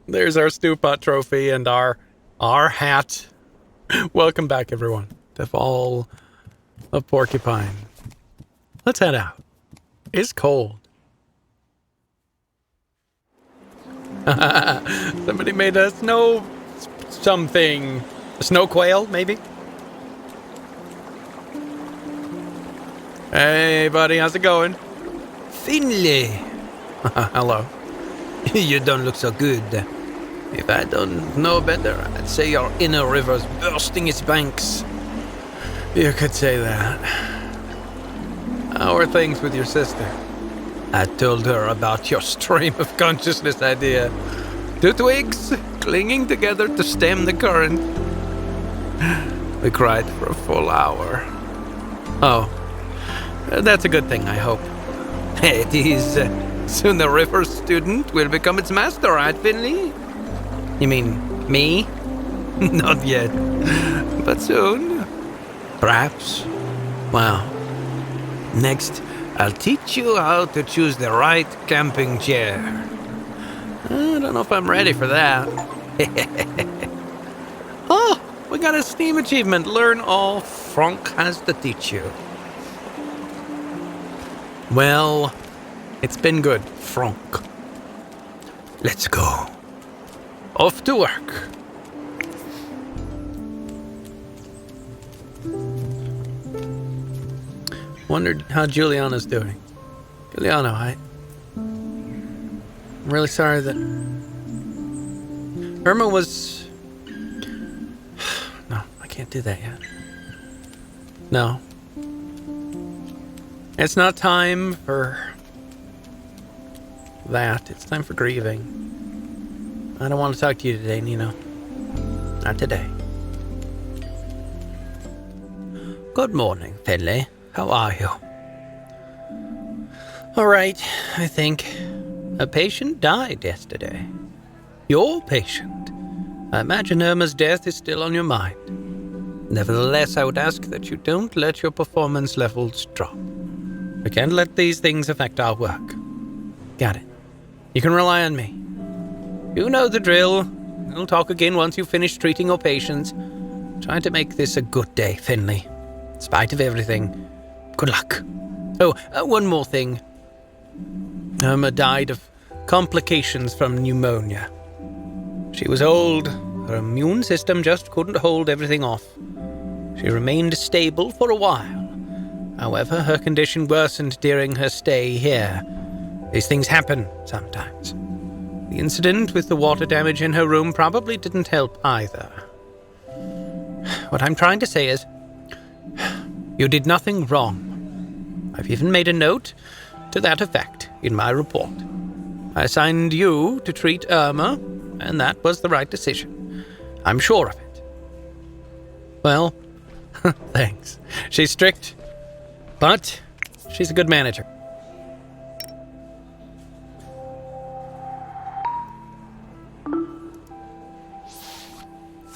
There's our stew pot trophy and our hat. Welcome back, everyone, to Fall of Porcupine. Let's head out. It's cold. Somebody made a snow something. A snow quail, maybe? Hey, buddy, how's it going? Finley! Hello. You don't look so good. If I don't know better, I'd say your inner river's bursting its banks. You could say that. How are things with your sister? I told her about your stream of consciousness idea. 2 twigs clinging together to stem the current. We cried for a full hour. Oh, that's a good thing, I hope. It is. Soon the river student will become its master, right, Finley? You mean me? Not yet, but soon. Perhaps. Wow. Next, I'll teach you how to choose the right camping chair. I don't know if I'm ready for that. Oh, we got a Steam achievement. Learn all Franck has to teach you. Well, it's been good, Franck. Let's go. Off to work. Wondered how Juliana's doing. Juliana, I'm really sorry that Irma was... No, I can't do that yet. No. It's not time for that. It's time for grieving. I don't want to talk to you today, Nino. Not today. Good morning, Finley. How are you? All right, I think. A patient died yesterday. Your patient? I imagine Irma's death is still on your mind. Nevertheless, I would ask that you don't let your performance levels drop. We can't let these things affect our work. Got it. You can rely on me. You know the drill. We'll talk again once you've finished treating your patients. Trying to make this a good day, Finley. In spite of everything. Good luck. Oh, one more thing. Irma died of complications from pneumonia. She was old. Her immune system just couldn't hold everything off. She remained stable for a while. However, her condition worsened during her stay here. These things happen sometimes. The incident with the water damage in her room probably didn't help either. What I'm trying to say is, you did nothing wrong. I've even made a note to that effect in my report. I assigned you to treat Irma, and that was the right decision. I'm sure of it. Well, thanks. She's strict, but she's a good manager.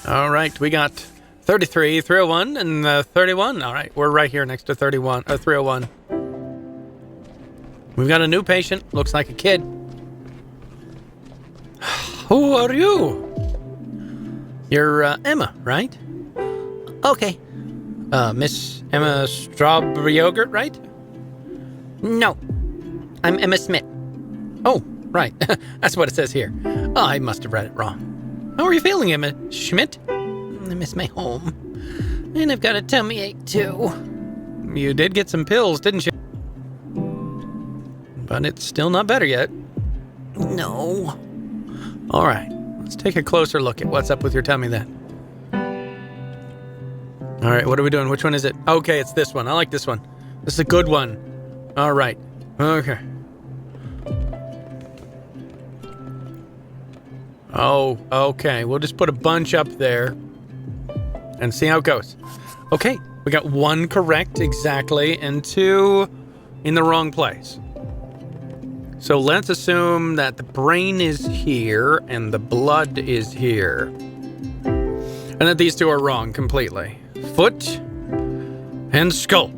All right, we got 33, 301, and 31. All right, we're right here next to 301. We've got a new patient. Looks like a kid. Who are you? You're Emma, right? Okay. Miss Emma Strawberry Yogurt, right? No. I'm Emma Smith. Oh, right. That's what it says here. Oh, I must have read it wrong. How are you feeling, Emma Schmidt? I miss my home. And I've got a tummy ache, too. You did get some pills, didn't you? But it's still not better yet. No. All right. Let's take a closer look at what's up with your tummy then. All right, what are we doing? Which one is it? Okay, it's this one. I like this one. This is a good one. All right. Okay. Oh, okay. We'll just put a bunch up there and see how it goes. Okay, we got 1 correct exactly and 2 in the wrong place. So let's assume that the brain is here and the blood is here. And that these 2 are wrong completely. Foot and skull.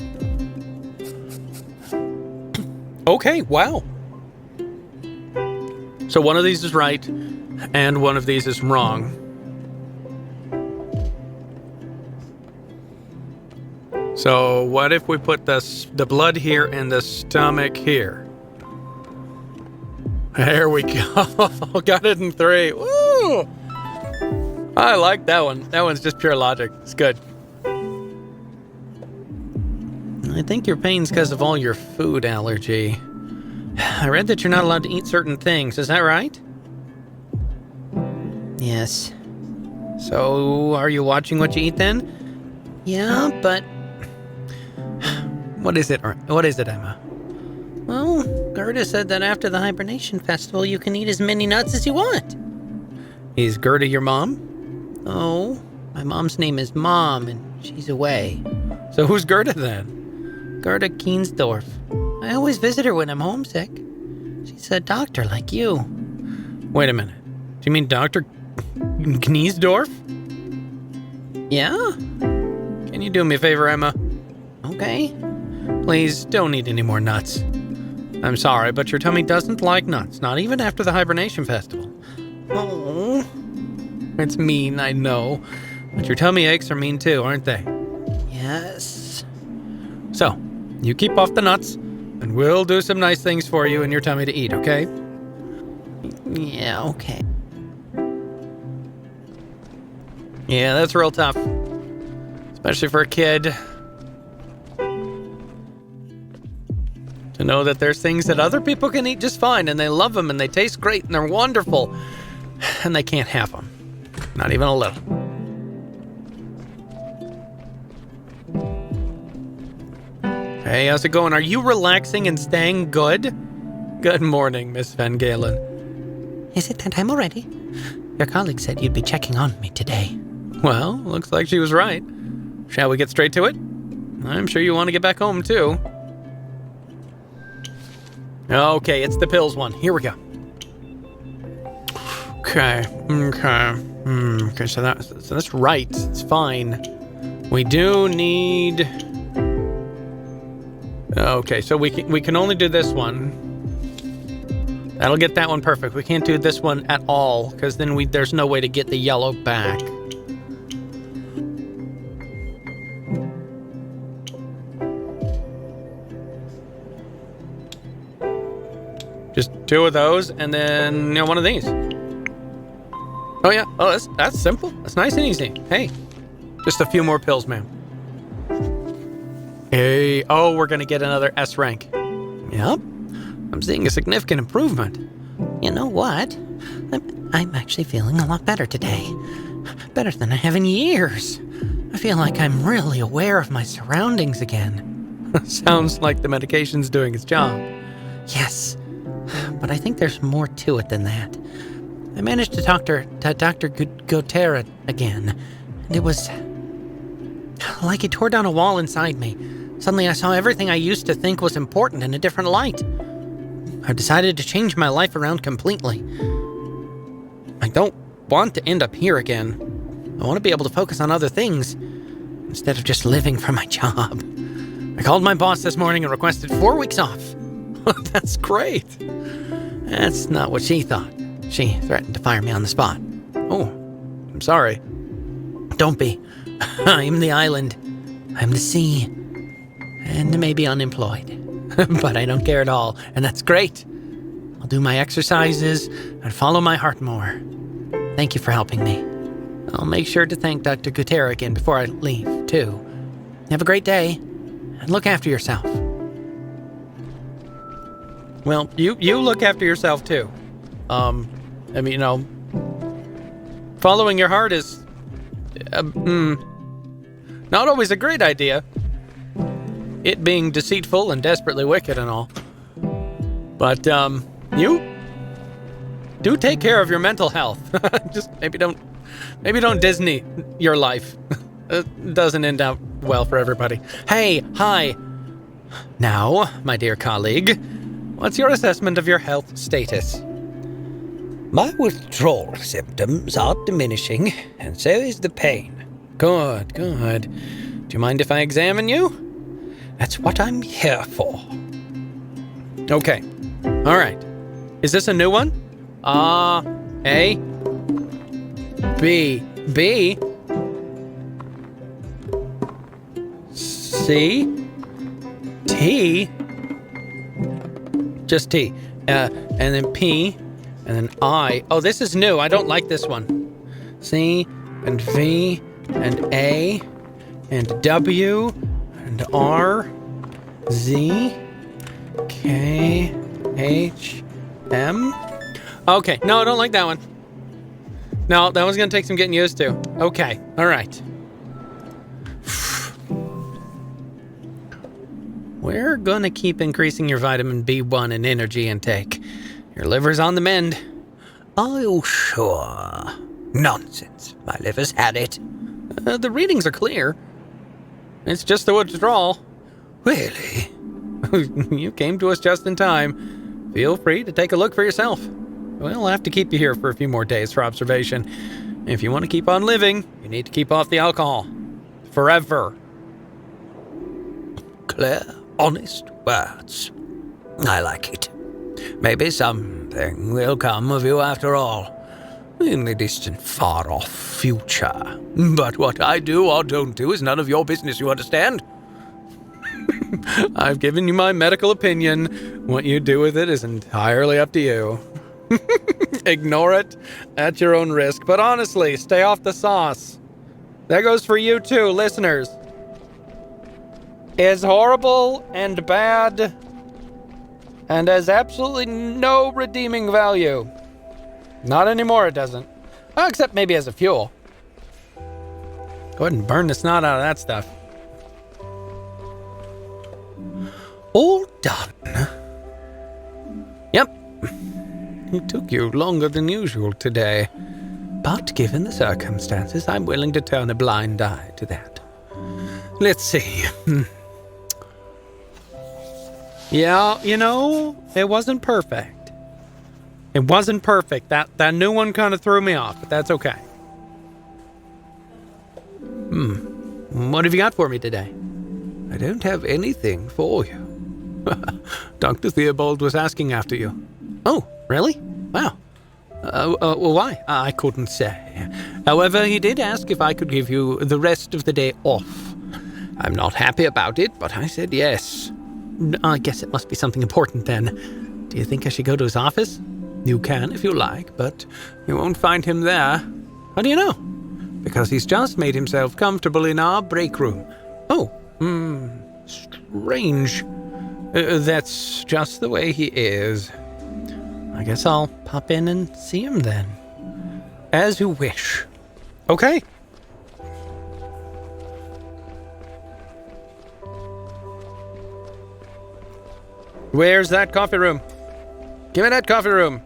Okay, wow. So one of these is right, and one of these is wrong. So what if we put the blood here and the stomach here? There we go. Got it in 3. Woo! I like that one. That one's just pure logic. It's good. I think your pain's because of all your food allergy. I read that you're not allowed to eat certain things. Is that right? Yes. So, are you watching what you eat then? Yeah, but... What is it, Emma? Well, Gerda said that after the hibernation festival, you can eat as many nuts as you want. Is Gerda your mom? Oh, my mom's name is Mom, and she's away. So who's Gerda then? Gerda Kiensdorf. I always visit her when I'm homesick. She's a doctor like you. Wait a minute. Do you mean Dr. Kniesdorf? Yeah? Can you do me a favor, Emma? Okay. Please don't eat any more nuts. I'm sorry, but your tummy doesn't like nuts, not even after the hibernation festival. Oh, it's mean, I know. But your tummy aches are mean too, aren't they? Yes. So, you keep off the nuts, and we'll do some nice things for you and your tummy to eat, okay? Yeah, okay. Yeah, that's real tough. Especially for a kid. To know that there's things that other people can eat just fine, and they love them, and they taste great, and they're wonderful, and they can't have them. Not even a little. Hey, how's it going? Are you relaxing and staying good? Good morning, Miss Van Galen. Is it that time already? Your colleague said you'd be checking on me today. Well, looks like she was right. Shall we get straight to it? I'm sure you want to get back home, too. Okay, it's the pills one. Here we go. Okay, so that's right. It's fine. We do need... Okay, so we can only do this one. That'll get that one perfect. We can't do this one at all, because then there's no way to get the yellow back. Just 2 of those, and then one of these. Oh yeah, that's simple. That's nice and easy. Hey, just a few more pills, ma'am. Hey, oh, we're gonna get another S rank. Yep, I'm seeing a significant improvement. You know what? I'm actually feeling a lot better today. Better than I have in years. I feel like I'm really aware of my surroundings again. Sounds like the medication's doing its job. Yes, but I think there's more to it than that. I managed to talk to Dr. Gotera again, and it was like he tore down a wall inside me. Suddenly I saw everything I used to think was important in a different light. I decided to change my life around completely. I don't want to end up here again. I want to be able to focus on other things instead of just living for my job. I called my boss this morning and requested 4 weeks off. That's great. That's not what she thought. She threatened to fire me on the spot. Oh, I'm sorry. Don't be. I'm the island. I'm the sea. And maybe unemployed. But I don't care at all, and that's great. I'll do my exercises and follow my heart more. Thank you for helping me. I'll make sure to thank Dr. Gutierrez again before I leave, too. Have a great day, and look after yourself. Well, you look after yourself, too. Following your heart is... not always a great idea. It being deceitful and desperately wicked and all. But, you do take care of your mental health. Just maybe don't Disney your life. It doesn't end out well for everybody. Hey, hi. Now, my dear colleague, what's your assessment of your health status? My withdrawal symptoms are diminishing, and so is the pain. Good. Do you mind if I examine you? That's what I'm here for. Okay. All right. Is this a new one? A. B. B. C. T. Just T. And then P. And then I. Oh, this is new. I don't like this one. C. And V. And A. And W. And R. Z. K. H. M. Okay. No, I don't like that one. No, that one's going to take some getting used to. Okay. All right. We're going to keep increasing your vitamin B1 and energy intake. Your liver's on the mend. Are you sure? Nonsense. My liver's had it. The readings are clear. It's just the withdrawal. Really? You came to us just in time. Feel free to take a look for yourself. We'll have to keep you here for a few more days for observation. If you want to keep on living, you need to keep off the alcohol. Forever. Clear, honest words. I like it. Maybe something will come of you after all. In the distant, far-off future. But what I do or don't do is none of your business, you understand? I've given you my medical opinion. What you do with it is entirely up to you. Ignore it at your own risk. But honestly, stay off the sauce. That goes for you too, listeners. It's horrible and bad and has absolutely no redeeming value. Not anymore, it doesn't. Oh, except maybe as a fuel. Go ahead and burn the snot out of that stuff. All done. Yep. It took you longer than usual today. But given the circumstances, I'm willing to turn a blind eye to that. Let's see. Yeah, you know, it wasn't perfect. It wasn't perfect. That new one kind of threw me off, but that's okay. What have you got for me today? I don't have anything for you. Dr. Theobald was asking after you. Oh, really? Wow. Well, why? I couldn't say. However, he did ask if I could give you the rest of the day off. I'm not happy about it, but I said yes. I guess it must be something important then. Do you think I should go to his office? You can if you like, but you won't find him there. How do you know? Because he's just made himself comfortable in our break room. Oh, Strange. That's just the way he is. I guess I'll pop in and see him then. As you wish. Okay. Where's that coffee room? Give me that coffee room.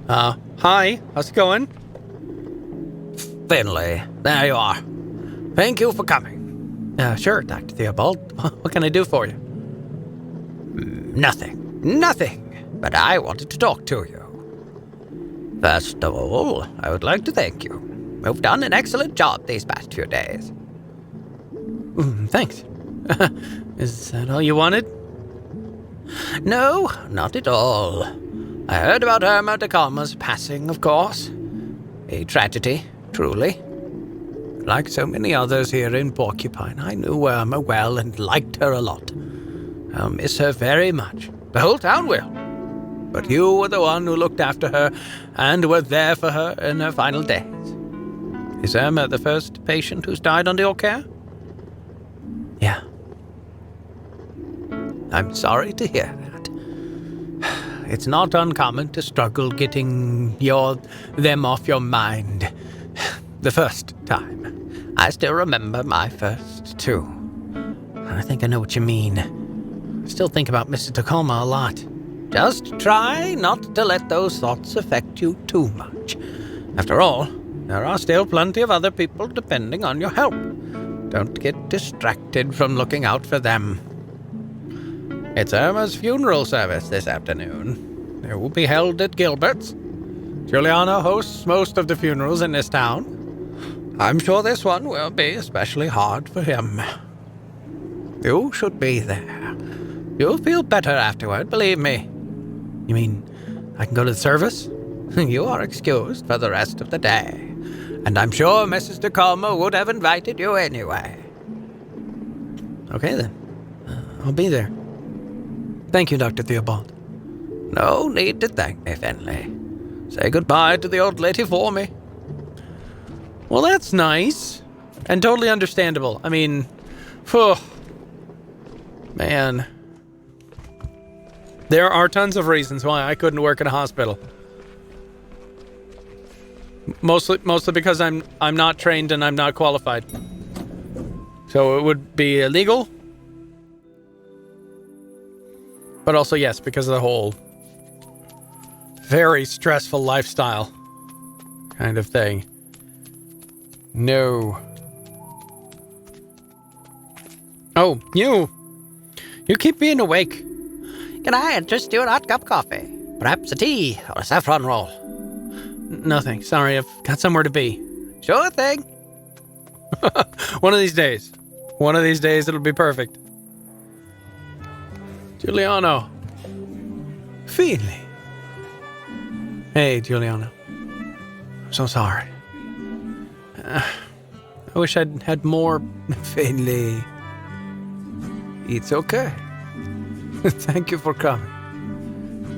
Hi. How's it going? Finley, there you are. Thank you for coming. Sure, Dr. Theobald. What can I do for you? Nothing. But I wanted to talk to you. First of all, I would like to thank you. You've done an excellent job these past few days. Thanks. Is that all you wanted? No, not at all. I heard about Irma de Calma's passing, of course. A tragedy, truly. Like so many others here in Porcupine, I knew Irma well and liked her a lot. I'll miss her very much. The whole town will. But you were the one who looked after her and were there for her in her final days. Is Irma the first patient who's died under your care? Yeah. I'm sorry to hear that. It's not uncommon to struggle getting them off your mind the first time. I still remember my first too. I think I know what you mean. I still think about Mrs. de Calma a lot. Just try not to let those thoughts affect you too much. After all, there are still plenty of other people depending on your help. Don't get distracted from looking out for them. It's Irma's funeral service this afternoon. It will be held at Gilbert's. Giuliano hosts most of the funerals in this town. I'm sure this one will be especially hard for him. You should be there. You'll feel better afterward, believe me. You mean I can go to the service? You are excused for the rest of the day. And I'm sure Mrs. Tacoma would have invited you anyway. Okay, then. I'll be there. Thank you, Dr. Theobald. No need to thank me, Finley. Say goodbye to the old lady for me. Well, that's nice. And totally understandable. I mean, phew. Man. There are tons of reasons why I couldn't work in a hospital. Mostly because I'm not trained and I'm not qualified. So it would be illegal. But also, yes, because of the whole very stressful lifestyle kind of thing. No. Oh, you keep being awake. Can I interest you in a hot cup of coffee? Perhaps a tea or a saffron roll? Nothing. Sorry, I've got somewhere to be. Sure thing. One of these days. One of these days it'll be perfect. Giuliano. Finley. Hey, Giuliano. I'm so sorry. I wish I'd had more Finley. It's okay. Thank you for coming.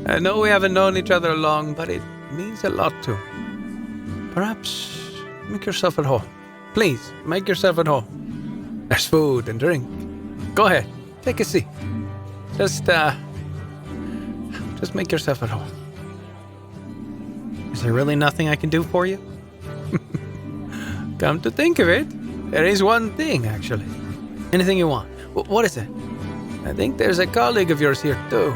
I know we haven't known each other long, but it means a lot to me. Perhaps make yourself at home. Please, make yourself at home. There's food and drink. Go ahead, take a seat. Just make yourself at home. Is there really nothing I can do for you? Come to think of it, there is one thing, actually. Anything you want. What is it? I think there's a colleague of yours here, too.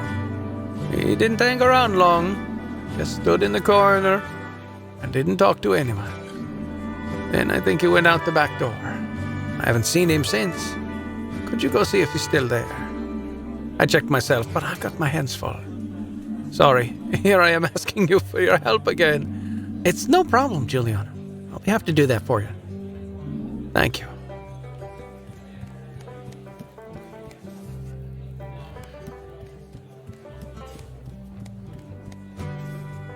He didn't hang around long. Just stood in the corner and didn't talk to anyone. Then I think he went out the back door. I haven't seen him since. Could you go see if he's still there? I checked myself, but I've got my hands full. Sorry, here I am asking you for your help again. It's no problem, Giuliano. I'll be happy to do that for you. Thank you.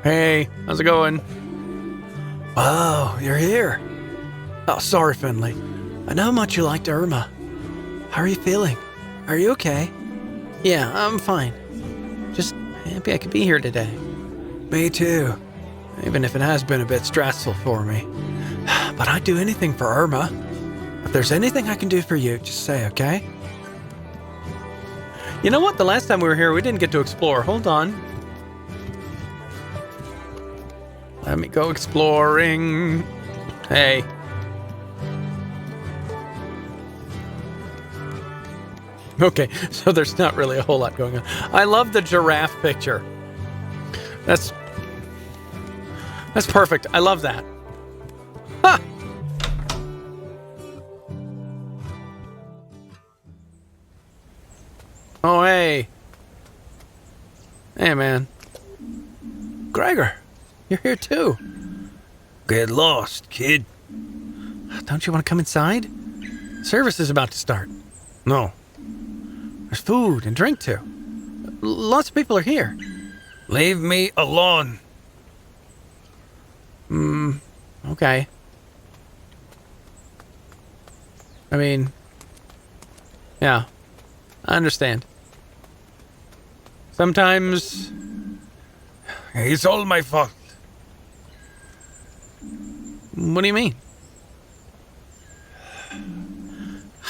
Hey, how's it going? Oh, you're here. Oh, sorry, Finley. I know how much you liked Irma. How are you feeling? Are you okay? Yeah, I'm fine. Just happy I could be here today. Me too. Even if it has been a bit stressful for me. But I'd do anything for Irma. If there's anything I can do for you, just say, okay? You know what? The last time we were here, we didn't get to explore. Hold on. Let me go exploring. Hey. Okay, so there's not really a whole lot going on. I love the giraffe picture. That's perfect. I love that. Ha! Oh, hey. Hey, man. Gregor. You're here too. Get lost, kid. Don't you want to come inside? Service is about to start. No. There's food and drink too. Lots of people are here. Leave me alone. Okay. I mean, yeah, I understand. Sometimes it's all my fault. What do you mean?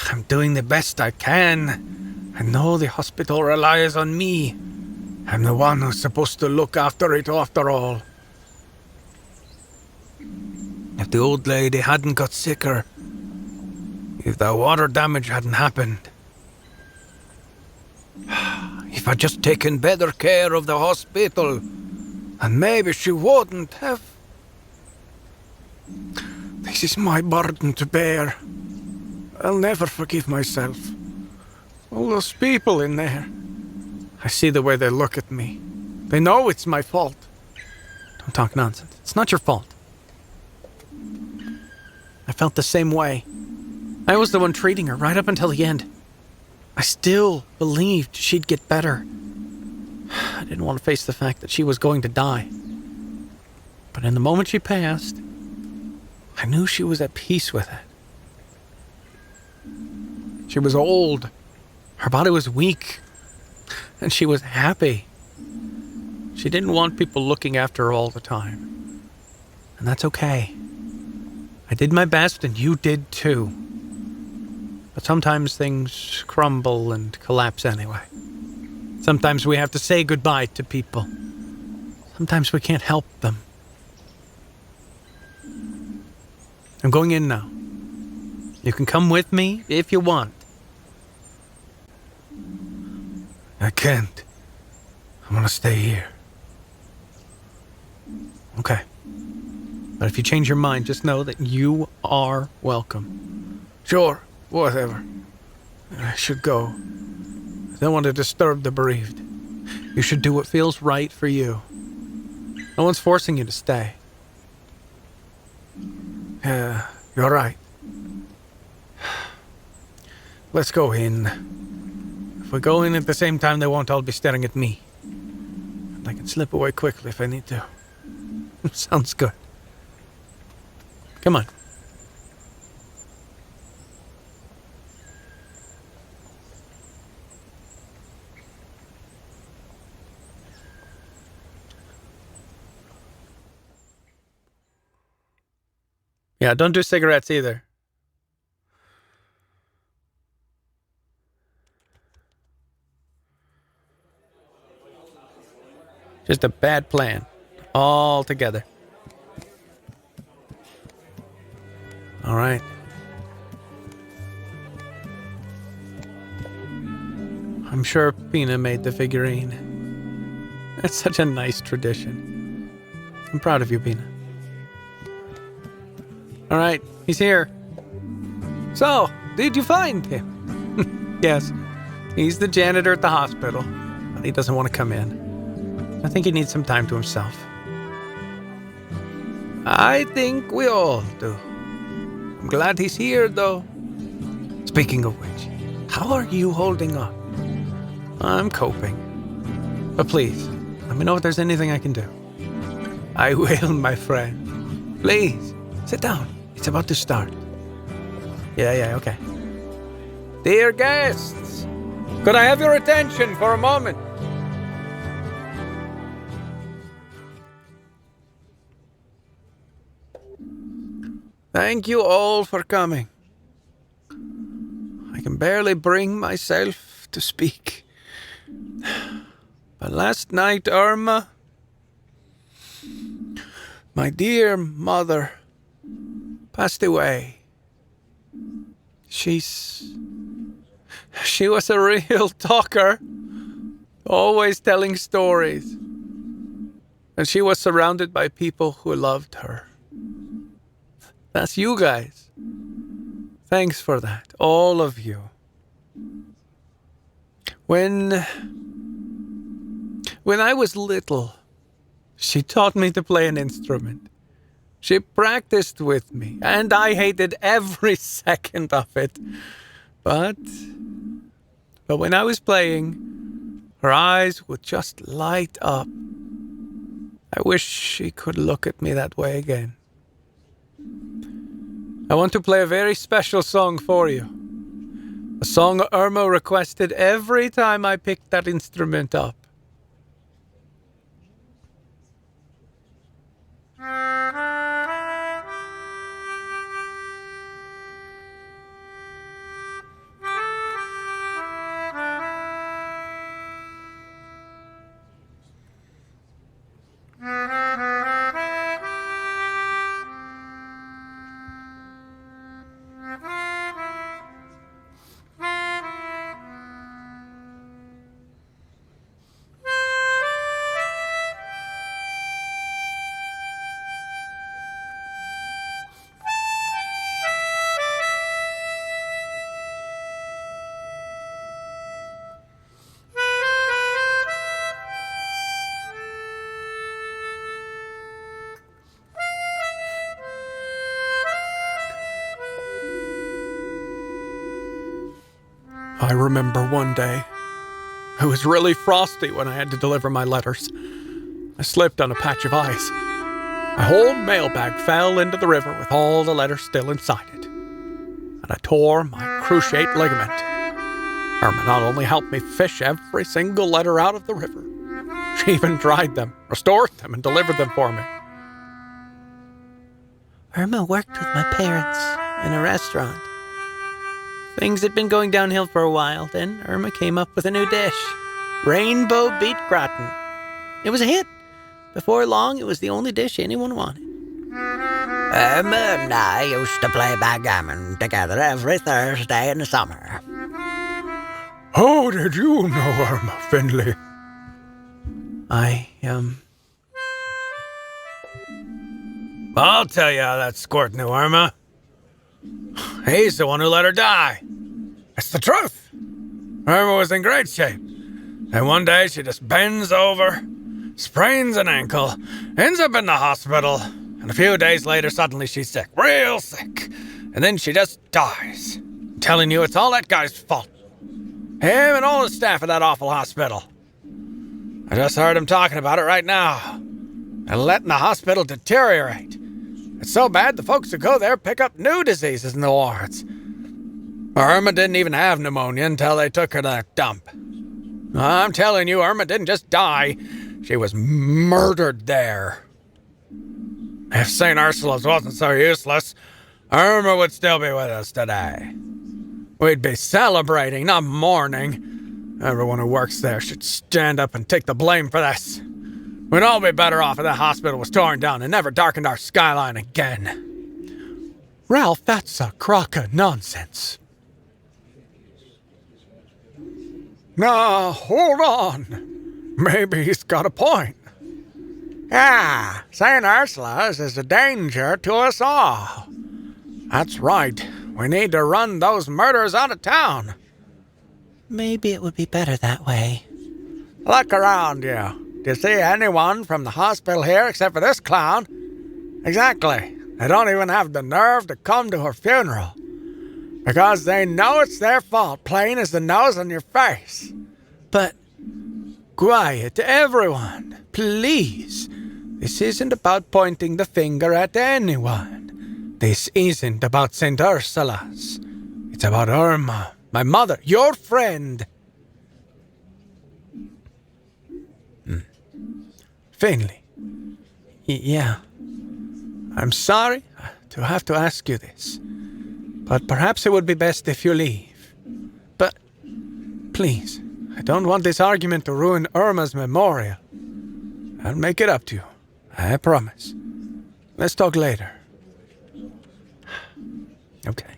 I'm doing the best I can. I know the hospital relies on me. I'm the one who's supposed to look after it after all. If the old lady hadn't got sicker, if the water damage hadn't happened, if I'd just taken better care of the hospital, and maybe she wouldn't have. This is my burden to bear. I'll never forgive myself. All those people in there. I see the way they look at me. They know it's my fault. Don't talk nonsense. It's not your fault. I felt the same way. I was the one treating her right up until the end. I still believed she'd get better. I didn't want to face the fact that she was going to die. But in the moment she passed, I knew she was at peace with it. She was old. Her body was weak. And she was happy. She didn't want people looking after her all the time. And that's okay. I did my best and you did too. But sometimes things crumble and collapse anyway. Sometimes we have to say goodbye to people. Sometimes we can't help them. I'm going in now. You can come with me if you want. I can't. I'm gonna stay here. Okay. But if you change your mind, just know that you are welcome. Sure, whatever. I should go. I don't want to disturb the bereaved. You should do what feels right for you. No one's forcing you to stay. Yeah, you're right. Let's go in. If we go in at the same time, they won't all be staring at me. And I can slip away quickly if I need to. Sounds good. Come on. Yeah, don't do cigarettes either. Just a bad plan. All together. All right. I'm sure Pina made the figurine. That's such a nice tradition. I'm proud of you, Pina. All right, he's here. So, did you find him? Yes, he's the janitor at the hospital, but he doesn't want to come in. I think he needs some time to himself. I think we all do. I'm glad he's here, though. Speaking of which, how are you holding up? I'm coping. But please, let me know if there's anything I can do. I will, my friend. Please, sit down. It's about to start. Yeah, okay. Dear guests, could I have your attention for a moment? Thank you all for coming. I can barely bring myself to speak. But last night, Irma, my dear mother, passed away. She was a real talker, always telling stories. And she was surrounded by people who loved her. That's you guys. Thanks for that, all of you. When I was little, she taught me to play an instrument. She practiced with me, and I hated every second of it. But when I was playing, her eyes would just light up. I wish she could look at me that way again. I want to play a very special song for you. A song Irma requested every time I picked that instrument up. I remember one day. It was really frosty when I had to deliver my letters. I slipped on a patch of ice. My whole mailbag fell into the river with all the letters still inside it. And I tore my cruciate ligament. Irma not only helped me fish every single letter out of the river, she even dried them, restored them, and delivered them for me. Irma worked with my parents in a restaurant. Things had been going downhill for a while. Then Irma came up with a new dish. Rainbow beet gratin. It was a hit. Before long, it was the only dish anyone wanted. Irma and I used to play backgammon together every Thursday in the summer. How did you know Irma Findlay? I'll tell you how that squirt knew Irma. He's the one who let her die. It's the truth. Irma was in great shape. And one day she just bends over, sprains an ankle, ends up in the hospital, and a few days later suddenly she's sick, real sick. And then she just dies. I'm telling you, it's all that guy's fault. Him and all the staff at that awful hospital. I just heard him talking about it right now. They're letting the hospital deteriorate. It's so bad the folks who go there pick up new diseases in the wards. Irma didn't even have pneumonia until they took her to that dump. I'm telling you, Irma didn't just die. She was murdered there. If St. Ursula's wasn't so useless, Irma would still be with us today. We'd be celebrating, not mourning. Everyone who works there should stand up and take the blame for this. We'd all be better off if the hospital was torn down and never darkened our skyline again. Ralph, that's a crock of nonsense. Now, hold on. Maybe he's got a point. Yeah, St. Ursula's is a danger to us all. That's right. We need to run those murderers out of town. Maybe it would be better that way. Look around you. Do you see anyone from the hospital here except for this clown? Exactly. They don't even have the nerve to come to her funeral. Because they know it's their fault, plain as the nose on your face. But, quiet, everyone. Please. This isn't about pointing the finger at anyone. This isn't about St. Ursula's. It's about Irma, my mother, your friend. Finley. Yeah. I'm sorry to have to ask you this, but perhaps it would be best if you leave. But, please, I don't want this argument to ruin Irma's memorial. I'll make it up to you. I promise. Let's talk later. Okay.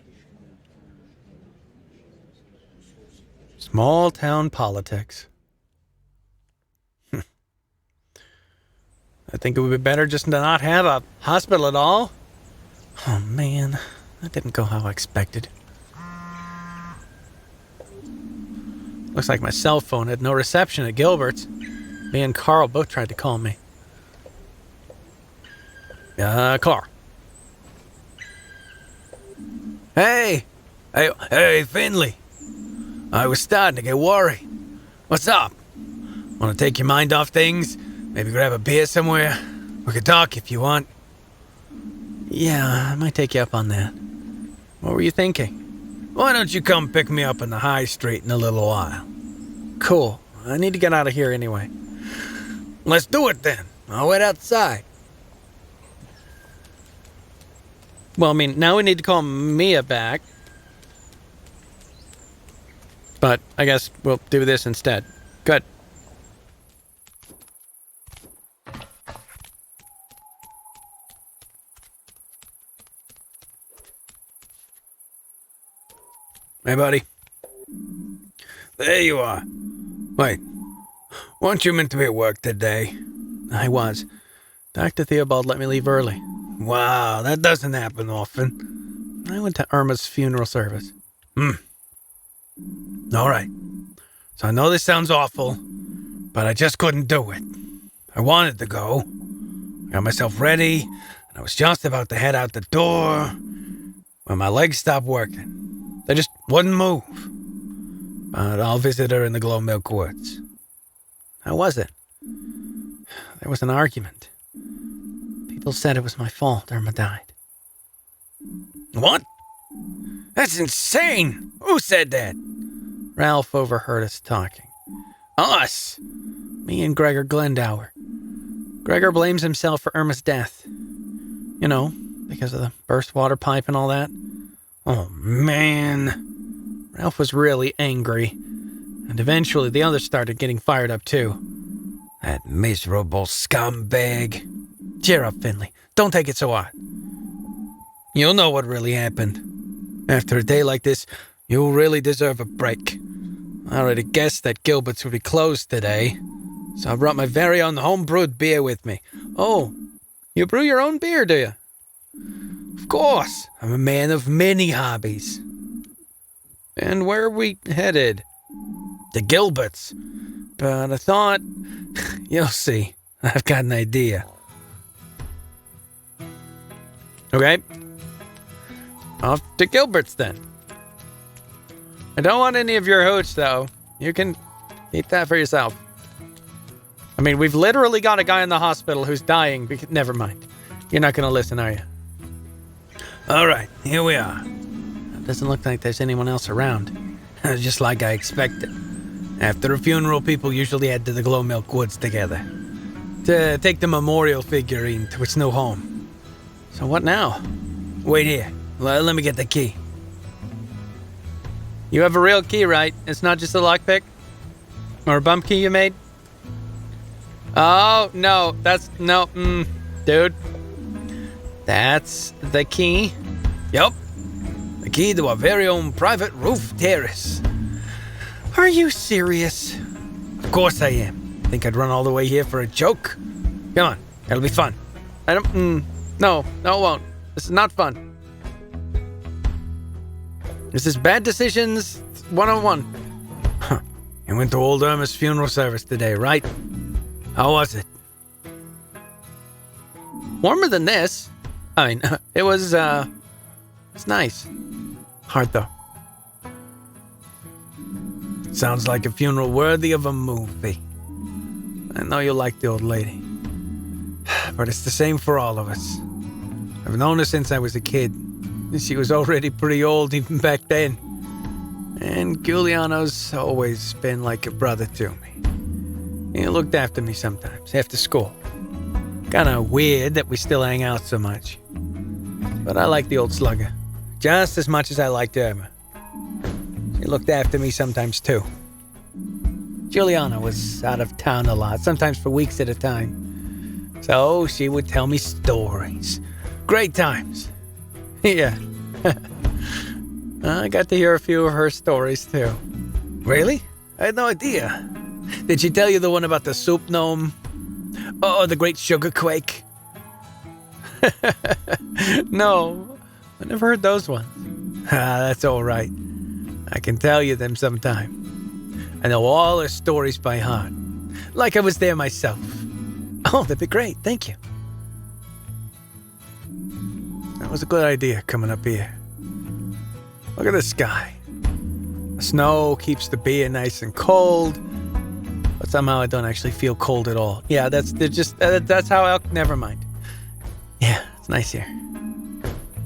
Small town politics. I think it would be better just to not have a hospital at all. Oh man, that didn't go how I expected. Looks like my cell phone had no reception at Gilbert's. Me and Carl both tried to call me. Carl. Hey, Finley. I was starting to get worried. What's up? Want to take your mind off things? Maybe grab a beer somewhere? We could talk if you want. Yeah, I might take you up on that. What were you thinking? Why don't you come pick me up on the high street in a little while? Cool. I need to get out of here anyway. Let's do it then. I'll wait outside. Well, I mean, now we need to call Mia back. But I guess we'll do this instead. Good. Hey, buddy. There you are. Wait, weren't you meant to be at work today? I was. Dr. Theobald let me leave early. Wow, that doesn't happen often. I went to Irma's funeral service. All right. So I know this sounds awful, but I just couldn't do it. I wanted to go. I got myself ready, and I was just about to head out the door when my legs stopped working. They just wouldn't move. but I'll visit her in the Glowmilk Woods. How was it? There was an argument. People said it was my fault Irma died. What? That's insane! Who said that? Ralph overheard us talking. Us! Me and Gregor Glendower. Gregor blames himself for Irma's death. You know, because of the burst water pipe and all that. Oh, man. Ralph was really angry. And eventually the others started getting fired up too. That miserable scumbag. Cheer up, Finley. Don't take it so hard. You'll know what really happened. After a day like this, you'll really deserve a break. I already guessed that Gilbert's would be closed today, so I brought my very own home-brewed beer with me. Oh, you brew your own beer, do you? Of course. I'm a man of many hobbies. And where are we headed? To Gilbert's. But I thought... You'll see. I've got an idea. Okay. Off to Gilbert's, then. I don't want any of your hooch, though. You can keep that for yourself. I mean, we've literally got a guy in the hospital who's dying. Never mind. You're not going to listen, are you? All right, here we are. It doesn't look like there's anyone else around. Just like I expected. After a funeral, people usually head to the Glowmilk Woods together to take the memorial figurine to its new home. So what now? Wait here. Let me get the key. You have a real key, right? It's not just a lockpick? Or a bump key you made? Oh, no. Dude. That's the key? Yup. The key to our very own private roof terrace. Are you serious? Of course I am. Think I'd run all the way here for a joke? Come on. It'll be fun. I don't... No, it won't. This is not fun. This is Bad Decisions 101. Huh. You went to old Irma's funeral service today, right? How was it? Warmer than this. I mean, it's nice. Hard, though. Sounds like a funeral worthy of a movie. I know you like the old lady. But it's the same for all of us. I've known her since I was a kid. She was already pretty old even back then. And Giuliano's always been like a brother to me. He looked after me sometimes, after school. Kinda weird that we still hang out so much. But I like the old slugger, just as much as I liked Irma. She looked after me sometimes too. Giuliano was out of town a lot, sometimes for weeks at a time. So she would tell me stories. Great times. Yeah. I got to hear a few of her stories, too. Really? I had no idea. Did she tell you the one about the soup gnome? Oh, the great sugar quake? No, I never heard those ones. That's all right. I can tell you them sometime. I know all her stories by heart, like I was there myself. Oh, that'd be great. Thank you. That was a good idea coming up here. Look at the sky. The snow keeps the beer nice and cold, but somehow I don't actually feel cold at all. Yeah, that's how never mind. Yeah, it's nice here.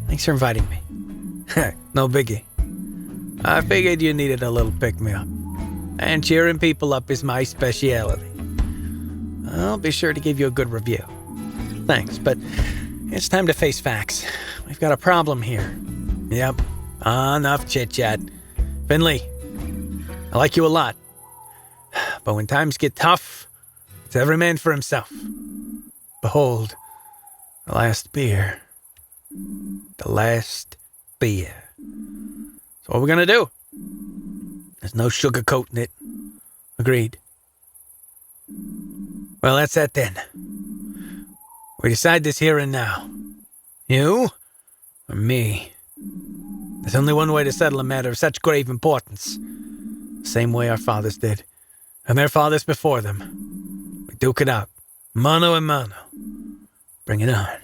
Thanks for inviting me. No biggie. I figured you needed a little pick-me-up. And cheering people up is my speciality. I'll be sure to give you a good review. Thanks, but it's time to face facts. We've got a problem here. Yep. Enough chit-chat. Finley, I like you a lot. But when times get tough, it's every man for himself. Behold, the last beer. The last beer. So what we're gonna do? There's no sugarcoating it. Agreed. Well, that's that then. We decide this here and now. You or me? There's only one way to settle a matter of such grave importance. The same way our fathers did, and their fathers before them. We duke it out, mano a mano. Bring it on.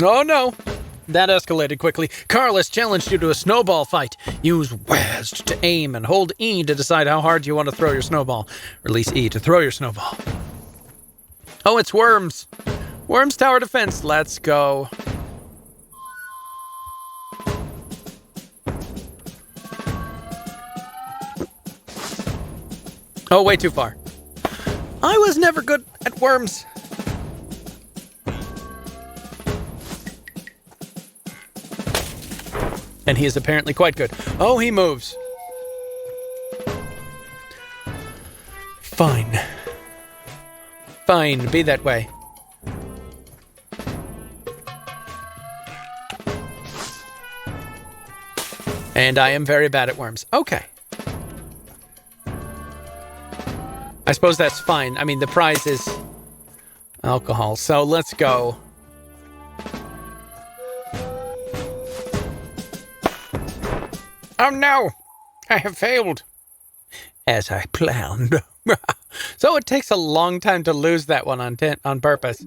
Oh, no. that escalated quickly. Carlos challenged you to a snowball fight. Use WASD to aim and hold E to decide how hard you want to throw your snowball. Release E to throw your snowball. Oh, it's Worms. Worms Tower Defense. Let's go. Oh, way too far. I was never good at worms. And he is apparently quite good. Oh, he moves. Fine. Fine, be that way. And I am very bad at worms. Okay. I suppose that's fine. I mean, the prize is alcohol, so let's go. Oh no! I have failed. As I planned. So it takes a long time to lose that one on purpose.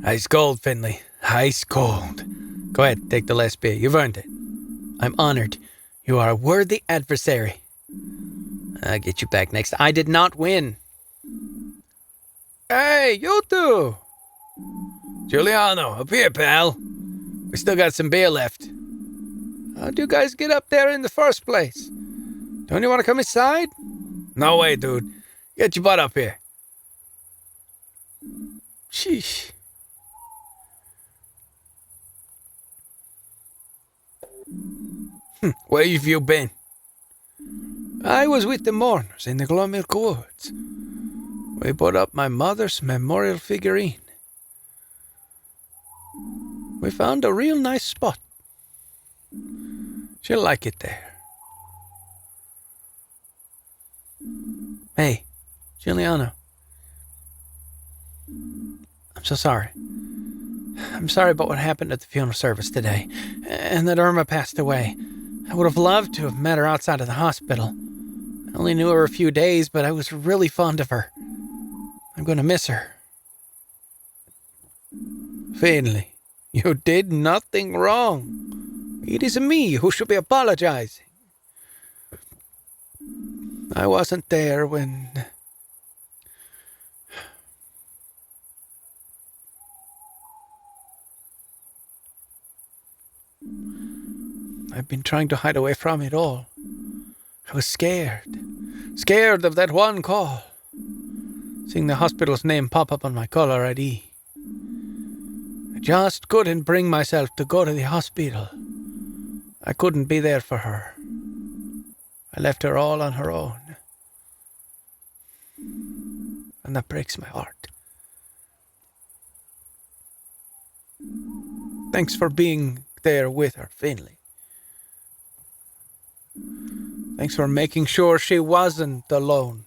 Ice cold, Finley. Ice cold. Go ahead, take the last beer. You've earned it. I'm honored. You are a worthy adversary. I'll get you back next. I did not win. Hey, you two! Giuliano, up here, pal. We still got some beer left. How'd you guys get up there in the first place? Don't you want to come inside? No way, dude. Get your butt up here. Sheesh. Where have you been? I was with the mourners in the Glomilk Woods. We put up my mother's memorial figurine. We found a real nice spot. She'll like it there. Hey, Giuliano. I'm so sorry. I'm sorry about what happened at the funeral service today, and that Irma passed away. I would have loved to have met her outside of the hospital. I only knew her a few days, but I was really fond of her. I'm going to miss her. Finley, you did nothing wrong. It is me who should be apologizing. I wasn't there when... I've been trying to hide away from it all. I was scared. Scared of that one call. Seeing the hospital's name pop up on my caller ID. I just couldn't bring myself to go to the hospital. I couldn't be there for her. I left her all on her own. And that breaks my heart. Thanks for being there with her, Finley. Thanks for making sure she wasn't alone.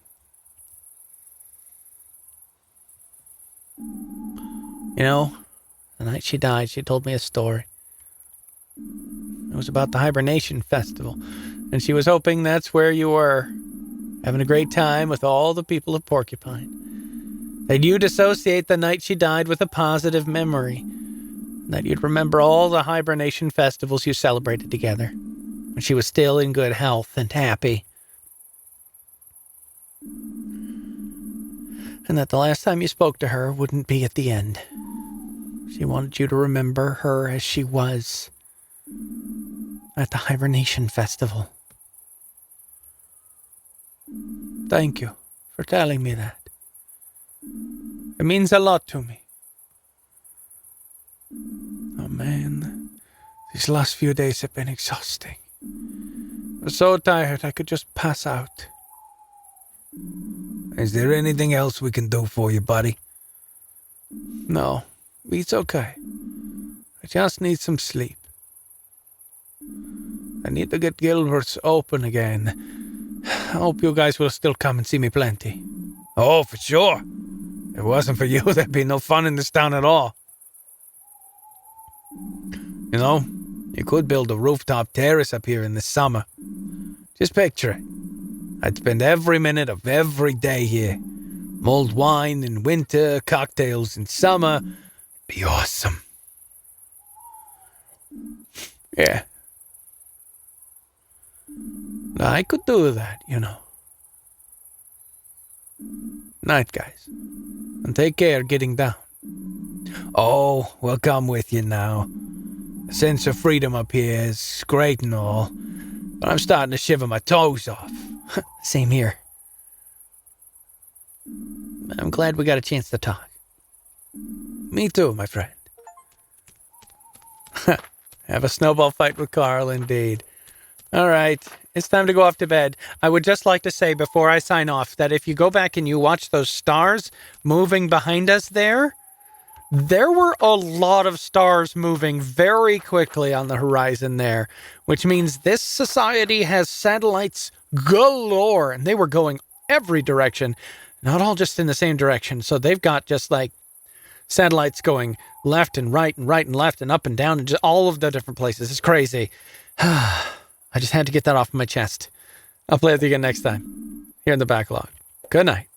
You know, the night she died, she told me a story. It was about the hibernation festival, and she was hoping that's where you were, having a great time with all the people of Porcupine. That you'd associate the night she died with a positive memory, that you'd remember all the hibernation festivals you celebrated together, when she was still in good health and happy. And that the last time you spoke to her wouldn't be at the end. She wanted you to remember her as she was at the hibernation festival. Thank you for telling me that. It means a lot to me. Oh man, these last few days have been exhausting. I was so tired I could just pass out. Is there anything else we can do for you, buddy? No, it's okay. I just need some sleep. I need to get Gilbert's open again. I hope you guys will still come and see me plenty. Oh, for sure. If it wasn't for you, there'd be no fun in this town at all. You know, you could build a rooftop terrace up here in the summer. Just picture it. I'd spend every minute of every day here. Mulled wine in winter, cocktails in summer. It'd be awesome. Yeah. I could do that, you know. Night, guys. And take care getting down. Oh, we'll come with you now. The sense of freedom up here is great and all, but I'm starting to shiver my toes off. Same here. I'm glad we got a chance to talk. Me too, my friend. Have a snowball fight with Carl, indeed. All right, it's time to go off to bed. I would just like to say before I sign off that if you go back and you watch those stars moving behind us there were a lot of stars moving very quickly on the horizon there, which means this society has satellites galore, and they were going every direction, not all just in the same direction. So they've got just like satellites going left and right and right and left and up and down and just all of the different places. It's crazy. I just had to get that off my chest. I'll play with you again next time here in the backlog. Good night.